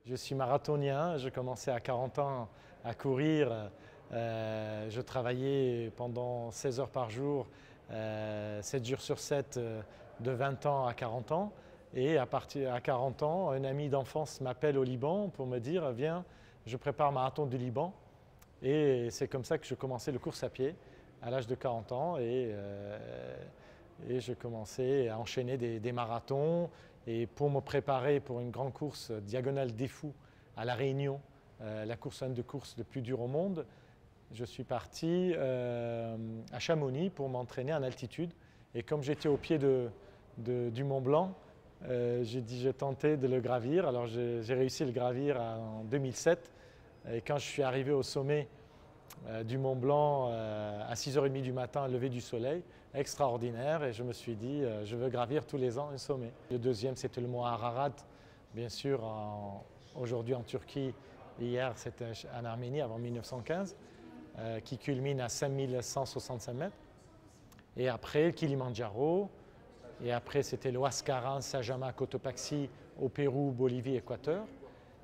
Je suis marathonien, j'ai commencé à 40 ans à courir. Je travaillais pendant 16 heures par jour, 7 jours sur 7, de 20 ans à 40 ans. Et à partir à 40 ans, un ami d'enfance m'appelle au Liban pour me dire viens, je prépare le marathon du Liban. Et c'est comme ça que je commençais le course à pied à l'âge de 40 ans. Et je commençais à enchaîner des marathons. Et pour me préparer pour une grande course Diagonale des Fous à La Réunion, la course de course le plus dur au monde, je suis parti à Chamonix pour m'entraîner en altitude. Et comme j'étais au pied du Mont Blanc, j'ai tenté de le gravir. Alors j'ai réussi à le gravir en 2007. Et quand je suis arrivé au sommet du Mont Blanc à 6h30 du matin, lever du soleil, extraordinaire. Et je me suis dit, je veux gravir tous les ans un sommet. Le deuxième, c'était le mont Ararat, bien sûr, aujourd'hui en Turquie. Hier, c'était en Arménie avant 1915, qui culmine à 5165 mètres. Et après, le Kilimandjaro. Et après, c'était le Huascarán, Sajama, Cotopaxi au Pérou, Bolivie, Équateur.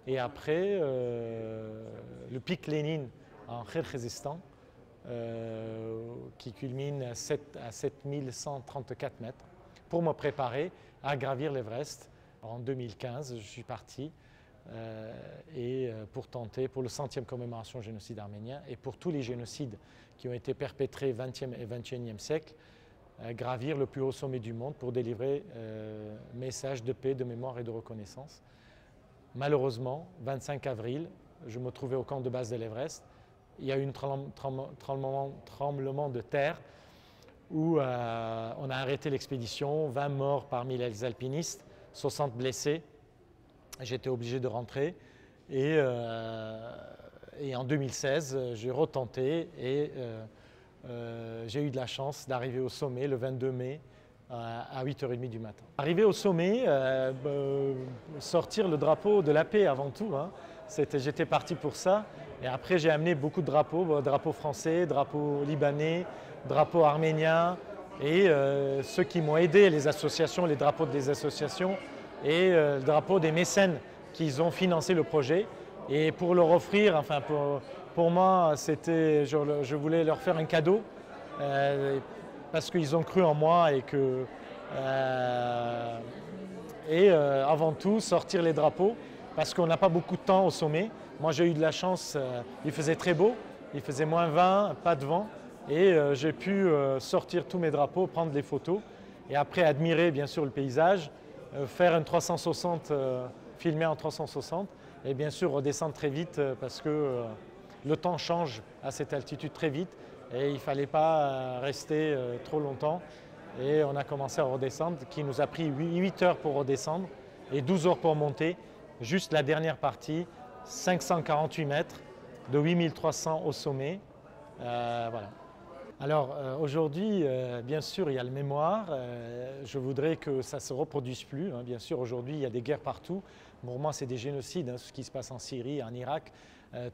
Et après, le pic Lénine en Kirghizistan, qui culmine à 7134 mètres, pour me préparer à gravir l'Everest. En 2015, je suis parti pour tenter, pour le 100e commémoration du génocide arménien et pour tous les génocides qui ont été perpétrés au XXe et XXIe siècle, gravir le plus haut sommet du monde pour délivrer message de paix, de mémoire et de reconnaissance. Malheureusement, 25 avril, je me trouvais au camp de base de l'Everest. Il y a eu un tremblement de terre où on a arrêté l'expédition, 20 morts parmi les alpinistes, 60 blessés. J'étais obligé de rentrer et en 2016, j'ai retenté et j'ai eu de la chance d'arriver au sommet le 22 mai à 8h30 du matin. Arrivé au sommet, sortir le drapeau de la paix avant tout, hein. J'étais parti pour ça. Et après, j'ai amené beaucoup de drapeaux, drapeaux français, drapeaux libanais, drapeaux arméniens. Et ceux qui m'ont aidé, les associations, les drapeaux des associations et le drapeau des mécènes qui ont financé le projet. Et pour leur offrir, enfin pour moi, je voulais leur faire un cadeau parce qu'ils ont cru en moi et que avant tout sortir les drapeaux parce qu'on n'a pas beaucoup de temps au sommet. Moi j'ai eu de la chance, il faisait très beau, il faisait moins 20, pas de vent et j'ai pu sortir tous mes drapeaux, prendre des photos et après admirer bien sûr le paysage, faire un 360, filmer en 360 et bien sûr redescendre très vite parce que le temps change à cette altitude très vite et il ne fallait pas rester trop longtemps. Et on a commencé à redescendre, qui nous a pris 8 heures pour redescendre et 12 heures pour monter. Juste la dernière partie, 548 mètres, de 8300 au sommet. Voilà. Alors aujourd'hui, bien sûr, il y a le mémoire. Je voudrais que ça ne se reproduise plus. Hein. Bien sûr, aujourd'hui, il y a des guerres partout. Pour moi, c'est des génocides, hein, ce qui se passe en Syrie, en Irak.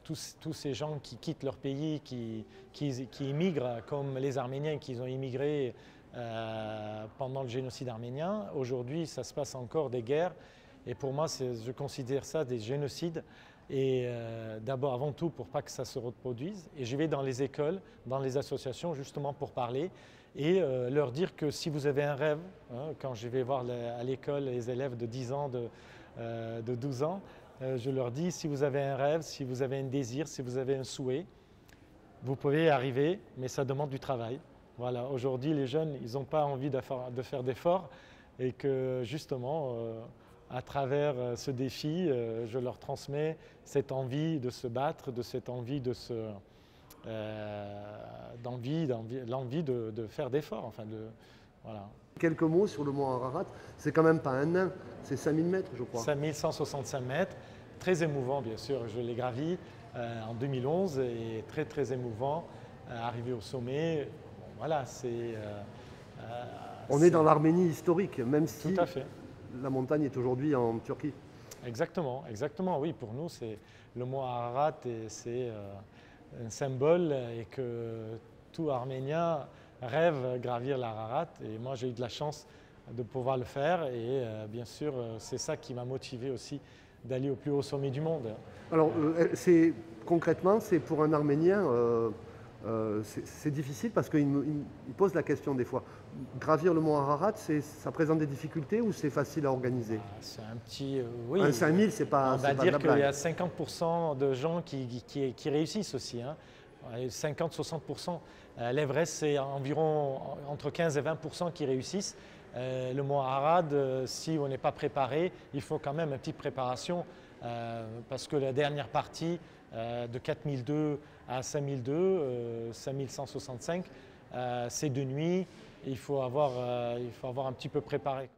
Tous ces gens qui quittent leur pays, qui immigrent, comme les Arméniens qui ont immigré pendant le génocide arménien. Aujourd'hui, ça se passe encore des guerres. Et pour moi, je considère ça des génocides. Et d'abord, avant tout, pour pas que ça se reproduise. Et je vais dans les écoles, dans les associations, justement pour parler et leur dire que si vous avez un rêve, hein, quand je vais voir à l'école les élèves de 10 ans, de 12 ans, je leur dis si vous avez un rêve, si vous avez un désir, si vous avez un souhait, vous pouvez y arriver, mais ça demande du travail. Voilà, aujourd'hui, les jeunes, ils n'ont pas envie de faire d'efforts et que justement, à travers ce défi, je leur transmets cette envie de se battre, cette envie l'envie de faire d'efforts. Enfin voilà. Quelques mots sur le mont Ararat, c'est quand même pas un nain, c'est 5000 mètres je crois. 5165 mètres, très émouvant bien sûr, je l'ai gravi en 2011 et très très émouvant, arrivé au sommet, bon, voilà c'est… On est dans l'Arménie historique, même si tout à fait. La montagne est aujourd'hui en Turquie. Exactement, exactement, oui, pour nous c'est le mont Ararat et c'est un symbole et que tout Arménien rêve gravir l'Ararat et moi j'ai eu de la chance de pouvoir le faire et bien sûr c'est ça qui m'a motivé aussi d'aller au plus haut sommet du monde. Alors, concrètement, c'est pour un Arménien, c'est difficile parce qu'il me pose la question des fois. Gravir le mont Ararat, ça présente des difficultés ou c'est facile à organiser? C'est un petit... oui. Un 5000, c'est pas. On va pas dire de la qu'il y a blague. 50% de gens qui réussissent aussi. Hein. 50-60%. L'Everest, c'est environ entre 15 et 20% qui réussissent. Le mont Ararat, si on n'est pas préparé, il faut quand même une petite préparation parce que la dernière partie de 4002 à 5002, 5165, c'est de nuit. Il faut avoir un petit peu préparé.